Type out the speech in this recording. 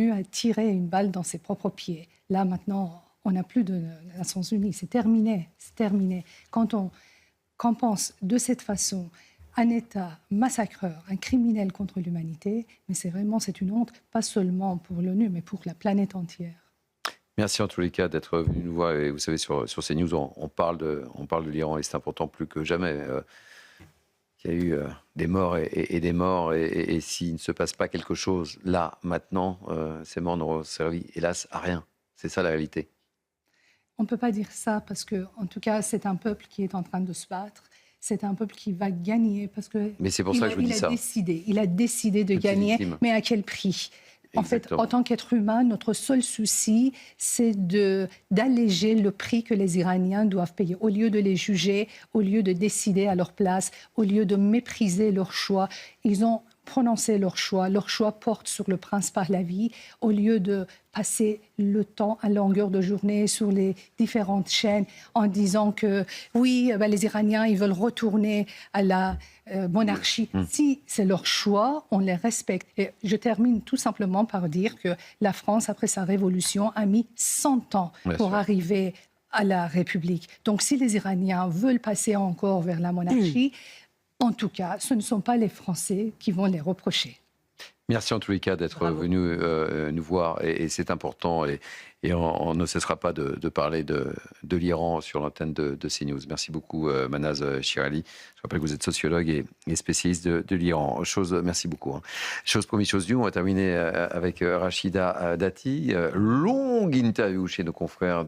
à tirer une balle dans ses propres pieds. Là, maintenant, on n'a plus de Nations Unies. C'est terminé. C'est terminé. Quand on pense de cette façon un État massacreur, un criminel contre l'humanité, mais c'est une honte, pas seulement pour l'ONU, mais pour la planète entière. Merci en tous les cas d'être venu nous voir. Et vous savez, sur CNews, on parle de l'Iran et c'est important plus que jamais. Il y a eu des morts et des morts. Et s'il ne se passe pas quelque chose là, maintenant, ces morts n'auront servi, hélas, à rien. C'est ça la réalité. On ne peut pas dire ça parce que, en tout cas, c'est un peuple qui est en train de se battre. C'est un peuple qui va gagner parce que. Mais c'est pour ça que je vous dis ça. Il a décidé de gagner, mais à quel prix ? En fait, en tant qu'être humain, notre seul souci, c'est d'alléger le prix que les Iraniens doivent payer. Au lieu de les juger, au lieu de décider à leur place, au lieu de mépriser leur choix, ils ont prononcé leur choix. Leur choix porte sur le prince Pahlavi. Au lieu de passer le temps à longueur de journée sur les différentes chaînes en disant que oui, les Iraniens, ils veulent retourner à la monarchie. Si c'est leur choix, on les respecte. Et je termine tout simplement par dire que la France, après sa révolution, a mis 100 ans pour arriver à la République. Donc si les Iraniens veulent passer encore vers la monarchie, en tout cas, ce ne sont pas les Français qui vont les reprocher. Merci en tous les cas d'être venu nous voir et c'est important et on ne cessera pas de parler de l'Iran sur l'antenne de CNews. Merci beaucoup Manaz Shirali. Je rappelle que vous êtes sociologue et spécialiste de l'Iran. Merci beaucoup. Chose promise, chose due, on va terminer avec Rachida Dati. Longue interview chez nos confrères